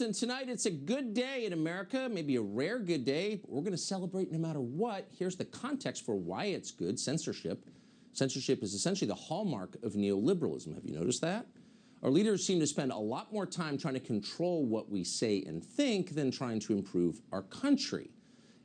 And tonight, it's a good day in America, maybe a rare good day, but we're going to celebrate no matter what. Here's the context for why it's good: censorship. Censorship is essentially the hallmark of neoliberalism. Have you noticed that? Our leaders seem to spend a lot more time trying to control what we say and think than trying to improve our country.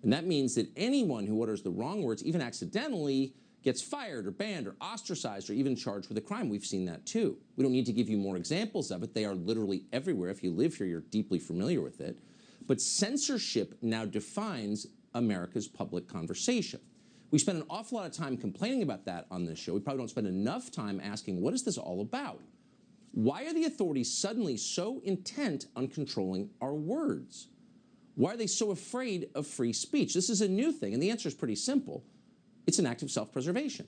And that means that anyone who utters the wrong words, even accidentally, gets fired or banned or ostracized or even charged with a crime. We've seen that too. We don't need to give you more examples of it. They are literally everywhere. If you live here, you're deeply familiar with it. But censorship now defines America's public conversation. We spend an awful lot of time complaining about that on this show. We probably don't spend enough time asking, what is this all about? Why are the authorities suddenly so intent on controlling our words? Why are they so afraid of free speech? This is a new thing, and the answer is pretty simple. It's an act of self-preservation.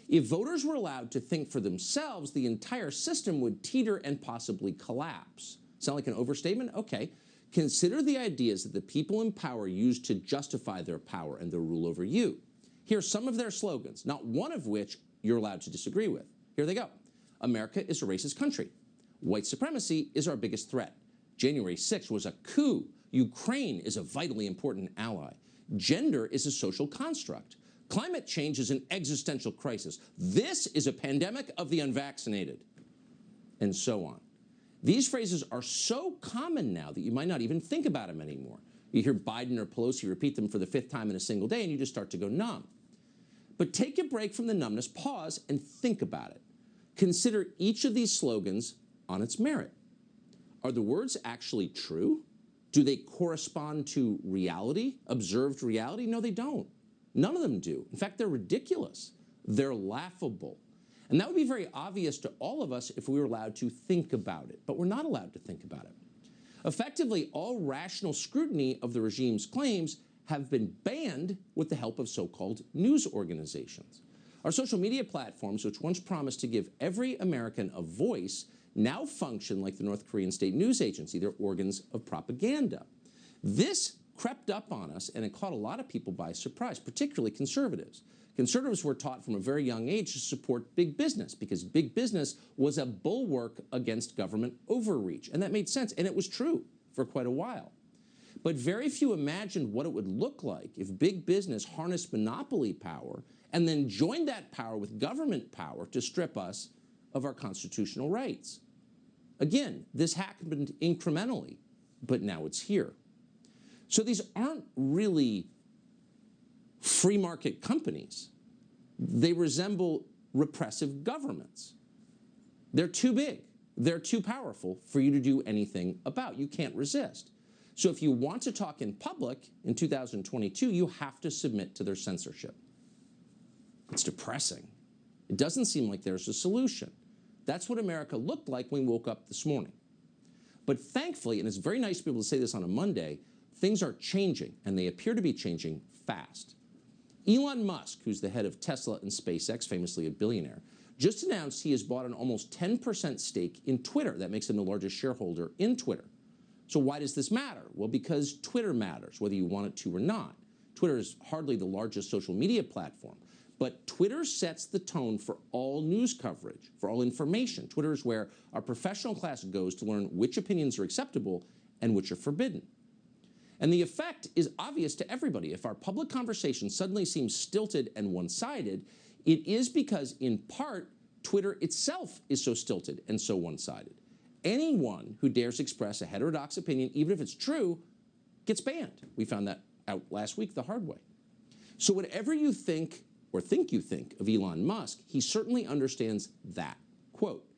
If voters were allowed to think for themselves, the entire system would teeter and possibly collapse. Sound like an overstatement? Okay. Consider the ideas that the people in power use to justify their power and their rule over you. Here's some of their slogans, not one of which you're allowed to disagree with. Here they go. America is a racist country. White supremacy is our biggest threat. January 6th was a coup. Ukraine is a vitally important ally. Gender is a social construct. Climate change is an existential crisis. This is a pandemic of the unvaccinated, and so on. These phrases are so common now that you might not even think about them anymore. You hear Biden or Pelosi repeat them for the 5th time in a single day, and you just start to go numb. But take a break from the numbness, pause, and think about it. Consider each of these slogans on its merit. Are the words actually true? Do they correspond to reality, observed reality? No, they don't. None of them do. In fact, they're ridiculous. They're laughable. And that would be very obvious to all of us if we were allowed to think about it. But we're not allowed to think about it. Effectively, all rational scrutiny of the regime's claims have been banned with the help of so-called news organizations. Our social media platforms, which once promised to give every American a voice, now function like the North Korean state news agency. They're organs of propaganda. This crept up on us, and it caught a lot of people by surprise, particularly conservatives. Conservatives were taught from a very young age to support big business because big business was a bulwark against government overreach. And that made sense, and it was true for quite a while. But very few imagined what it would look like if big business harnessed monopoly power and then joined that power with government power to strip us of our constitutional rights. Again, this happened incrementally, but now it's here. So these aren't really free market companies. They resemble repressive governments. They're too big. They're too powerful for you to do anything about. You can't resist. So if you want to talk in public in 2022, you have to submit to their censorship. It's depressing. It doesn't seem like there's a solution. That's what America looked like when we woke up this morning. But thankfully, and it's very nice to be able to say this on a Monday, things are changing, and they appear to be changing fast. Elon Musk, who's the head of Tesla and SpaceX, famously a billionaire, just announced he has bought an almost 10% stake in Twitter. That makes him the largest shareholder in Twitter. So why does this matter? Well, because Twitter matters, whether you want it to or not. Twitter is hardly the largest social media platform, but Twitter sets the tone for all news coverage, for all information. Twitter is where our professional class goes to learn which opinions are acceptable and which are forbidden. And the effect is obvious to everybody. If our public conversation suddenly seems stilted and one-sided, it is because, in part, Twitter itself is so stilted and so one-sided. Anyone who dares express a heterodox opinion, even if it's true, gets banned. We found that out last week the hard way. So whatever you think or think you think of Elon Musk, he certainly understands that. Quote,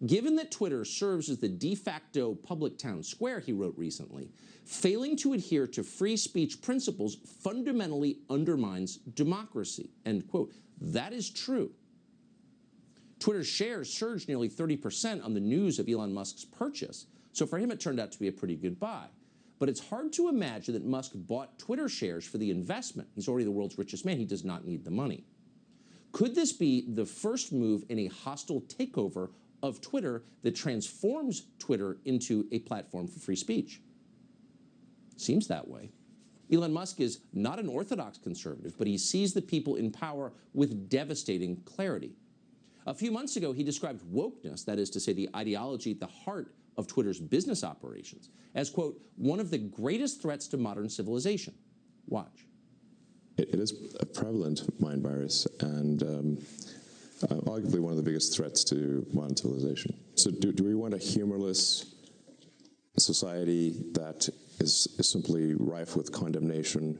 "Given that Twitter serves as the de facto public town square," he wrote recently, "failing to adhere to free speech principles fundamentally undermines democracy." End quote. That is true. Twitter's shares surged nearly 30% on the news of Elon Musk's purchase, so for him it turned out to be a pretty good buy. But it's hard to imagine that Musk bought Twitter shares for the investment. He's already the world's richest man. He does not need the money. Could this be the first move in a hostile takeover of Twitter that transforms Twitter into a platform for free speech? Seems that way. Elon Musk is not an orthodox conservative, but he sees the people in power with devastating clarity. A few months ago, he described wokeness, that is to say, the ideology at the heart of Twitter's business operations as, quote, one of the greatest threats to modern civilization. Watch. It is a prevalent mind virus and arguably one of the biggest threats to modern civilization. So do we want a humorless society that is simply rife with condemnation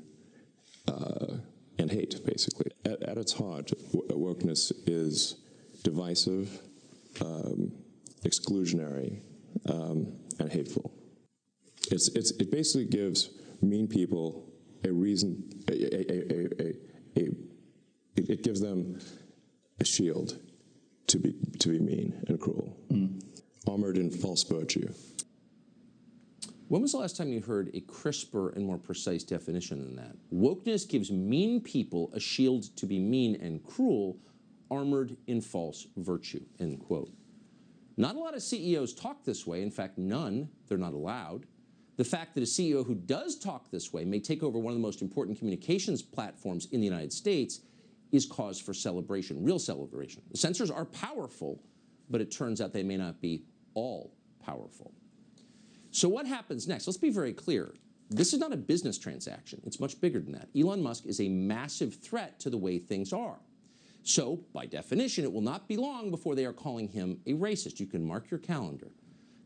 and hate, basically? At its heart, wokeness is divisive, exclusionary, and hateful. It basically gives mean people a reason, it gives them a shield to be mean and cruel, armored in false virtue. When was the last time you heard a crisper and more precise definition than that? Wokeness gives mean people a shield to be mean and cruel, armored in false virtue, end quote. Not a lot of CEOs talk this way. In fact, none. They're not allowed. The fact that a CEO who does talk this way may take over one of the most important communications platforms in the United States is cause for celebration, real celebration. The censors are powerful, but it turns out they may not be all powerful. So what happens next? Let's be very clear. This is not a business transaction. It's much bigger than that. Elon Musk is a massive threat to the way things are. So, by definition, it will not be long before they are calling him a racist. You can mark your calendar.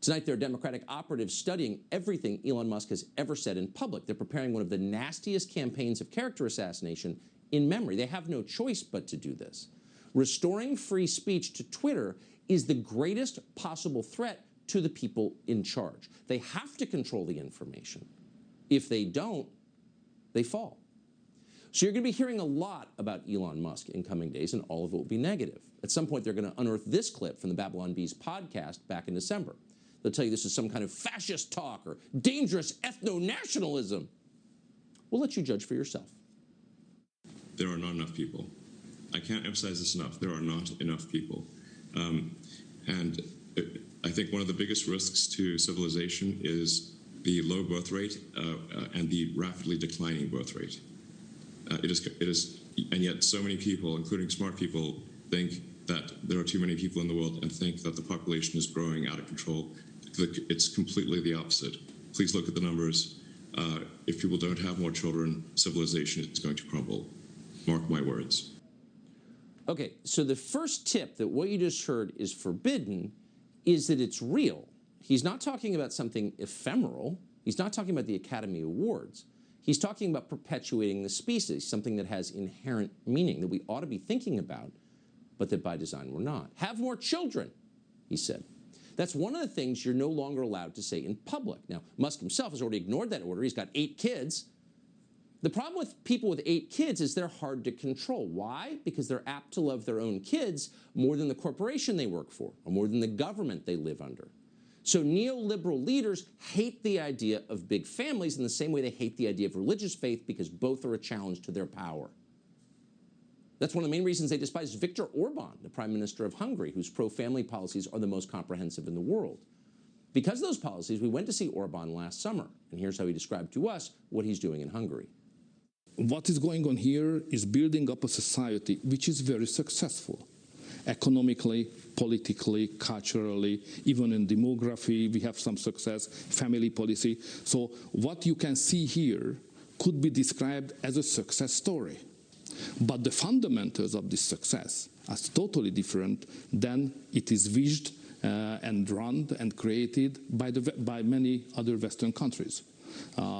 Tonight, there are Democratic operatives studying everything Elon Musk has ever said in public. They're preparing one of the nastiest campaigns of character assassination in memory. They have no choice but to do this. Restoring free speech to Twitter is the greatest possible threat to the people in charge. They have to control the information. If they don't, they fall. So you're going to be hearing a lot about Elon Musk in coming days, and all of it will be negative. At some point, they're going to unearth this clip from the Babylon Bees podcast back in December. They'll tell you this is some kind of fascist talk or dangerous ethno-nationalism. We'll let you judge for yourself. There are not enough people. I can't emphasize this enough. There are not enough people. I think one of the biggest risks to civilization is the low birth rate and the rapidly declining birth rate. It is, and yet so many people, including smart people, think that there are too many people in the world and think that the population is growing out of control. It's completely the opposite. Please look at the numbers. If people don't have more children, civilization is going to crumble. Mark my words. Okay, so the first tip that what you just heard is forbidden is that it's real. He's not talking about something ephemeral. He's not talking about the Academy Awards. He's talking about perpetuating the species, something that has inherent meaning that we ought to be thinking about, but that by design we're not. Have more children, he said. That's one of the things you're no longer allowed to say in public. Now, Musk himself has already ignored that order. He's got 8 kids. The problem with people with 8 kids is they're hard to control. Why? Because they're apt to love their own kids more than the corporation they work for, or more than the government they live under. So neoliberal leaders hate the idea of big families in the same way they hate the idea of religious faith, because both are a challenge to their power. That's one of the main reasons they despise Viktor Orban, the Prime Minister of Hungary, whose pro-family policies are the most comprehensive in the world. Because of those policies, we went to see Orban last summer, and here's how he described to us what he's doing in Hungary. What is going on here is building up a society which is very successful. Economically, politically, culturally, even in demography, we have some success, family policy. So what you can see here could be described as a success story. But the fundamentals of this success are totally different than it is wished and run and created by many other Western countries.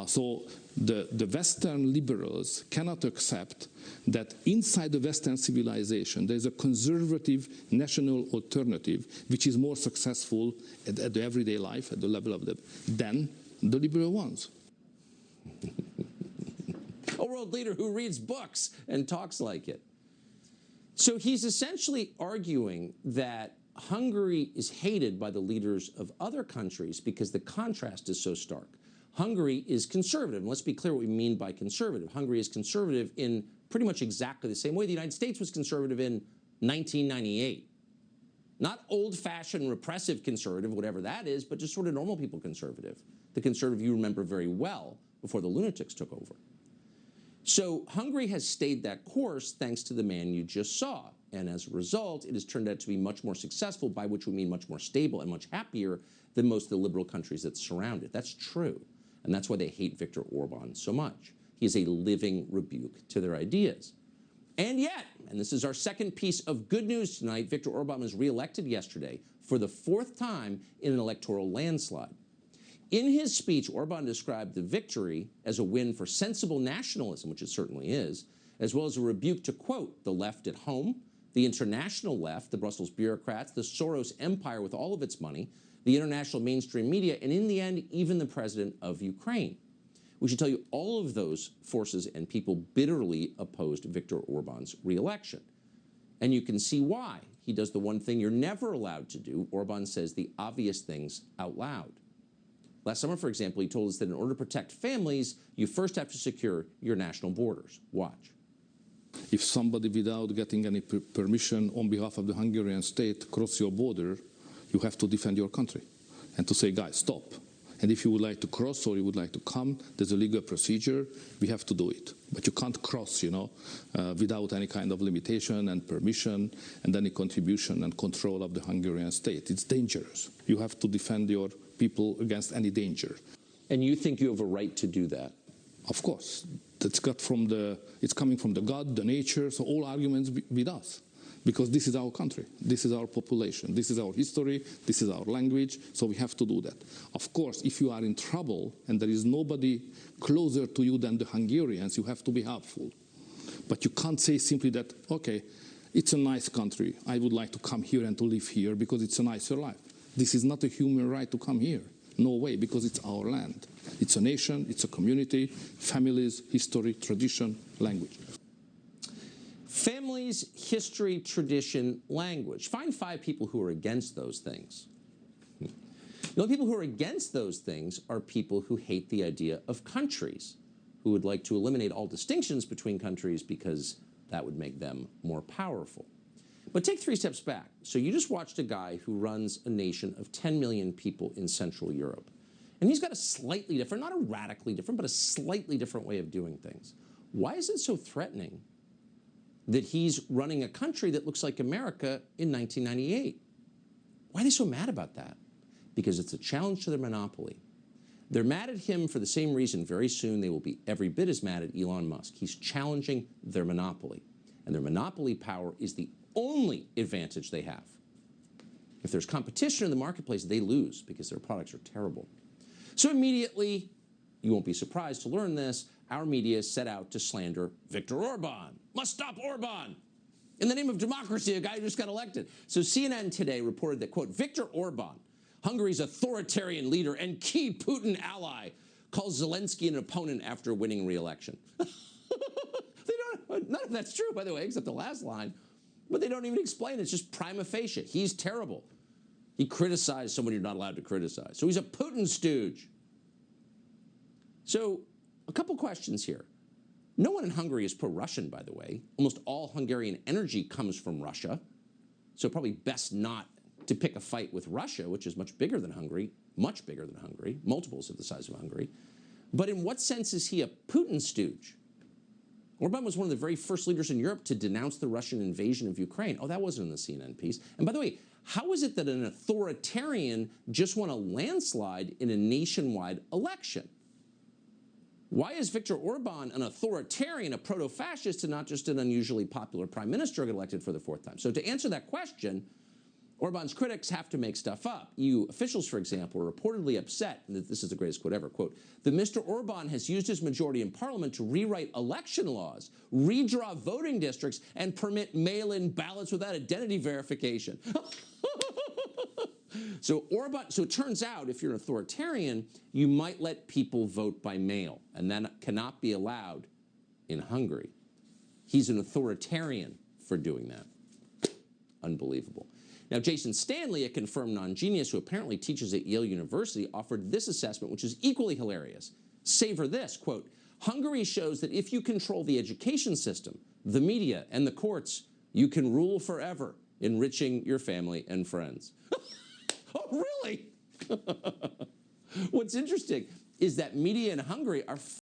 So the Western liberals cannot accept that inside the Western civilization there is a conservative national alternative which is more successful at the everyday life, at the level of than the liberal ones. A world leader who reads books and talks like it. So he's essentially arguing that Hungary is hated by the leaders of other countries because the contrast is so stark. Hungary is conservative, and let's be clear what we mean by conservative. Hungary is conservative in pretty much exactly the same way the United States was conservative in 1998. Not old-fashioned repressive conservative, whatever that is, but just sort of normal people conservative. The conservative you remember very well before the lunatics took over. So Hungary has stayed that course thanks to the man you just saw. and as a result, it has turned out to be much more successful, by which we mean much more stable and much happier than most of the liberal countries that surround it. That's true, and that's why they hate Viktor Orban so much. He is a living rebuke to their ideas. And yet, and this is our second piece of good news tonight, Viktor Orban was reelected yesterday for the 4th time in an electoral landslide. In his speech, Orban described the victory as a win for sensible nationalism, which it certainly is, as well as a rebuke to, quote, the left at home, the international left, the Brussels bureaucrats, the Soros empire with all of its money, the international mainstream media, and in the end, even the president of Ukraine. We should tell you all of those forces and people bitterly opposed Viktor Orban's re-election. And you can see why. He does the one thing you're never allowed to do. Orban says the obvious things out loud. Last summer, for example, he told us that in order to protect families, you first have to secure your national borders. Watch. If somebody, without getting any permission on behalf of the Hungarian state, cross your border, you have to defend your country and to say, guys, stop. And if you would like to cross or you would like to come, there's a legal procedure. We have to do it. But you can't cross, without any kind of limitation and permission and any contribution and control of the Hungarian state. It's dangerous. You have to defend your people against any danger. And you think you have a right to do that? Of course. It's coming from the God, the nature, so all arguments with us. Because this is our country, this is our population, this is our history, this is our language, so we have to do that. Of course, if you are in trouble and there is nobody closer to you than the Hungarians, you have to be helpful. But you can't say simply that, okay, it's a nice country, I would like to come here and to live here because it's a nicer life. This is not a human right to come here. No way, because it's our land. It's a nation, it's a community, families, history, tradition, language. Families, history, tradition, language. Find 5 people who are against those things. The only people who are against those things are people who hate the idea of countries, who would like to eliminate all distinctions between countries because that would make them more powerful. But take 3 steps back. So you just watched a guy who runs a nation of 10 million people in Central Europe. And he's got a slightly different, not a radically different, but a slightly different way of doing things. Why is it so threatening that he's running a country that looks like America in 1998? Why are they so mad about that? Because it's a challenge to their monopoly. They're mad at him for the same reason very soon they will be every bit as mad at Elon Musk. He's challenging their monopoly. And their monopoly power is the only advantage they have. If there's competition in the marketplace, they lose because their products are terrible. So immediately, you won't be surprised to learn this, our media set out to slander Viktor Orban. Must stop Orban! In the name of democracy, a guy who just got elected. So CNN today reported that, quote, Viktor Orban, Hungary's authoritarian leader and key Putin ally, calls Zelensky an opponent after winning re-election. None of that's true, by the way, except the last line. But they don't even explain it. It's just prima facie. He's terrible. He criticized someone you're not allowed to criticize. So he's a Putin stooge. So a couple questions here. No one in Hungary is pro-Russian, by the way. Almost all Hungarian energy comes from Russia. So probably best not to pick a fight with Russia, which is much bigger than Hungary, multiples of the size of Hungary. But in what sense is he a Putin stooge? Orban was one of the very first leaders in Europe to denounce the Russian invasion of Ukraine. Oh, that wasn't in the CNN piece. And by the way, how is it that an authoritarian just won a landslide in a nationwide election? Why is Viktor Orban an authoritarian, a proto-fascist, and not just an unusually popular prime minister get elected for the 4th time? So to answer that question, Orban's critics have to make stuff up. EU officials, for example, are reportedly upset, and this is the greatest quote ever, quote, that Mr. Orban has used his majority in parliament to rewrite election laws, redraw voting districts, and permit mail-in ballots without identity verification. So it turns out, if you're an authoritarian, you might let people vote by mail, and that cannot be allowed in Hungary. He's an authoritarian for doing that. Unbelievable. Now, Jason Stanley, a confirmed non-genius who apparently teaches at Yale University, offered this assessment, which is equally hilarious. Savor this, quote, Hungary shows that if you control the education system, the media, and the courts, you can rule forever, enriching your family and friends. Oh, really? What's interesting is that media in Hungary are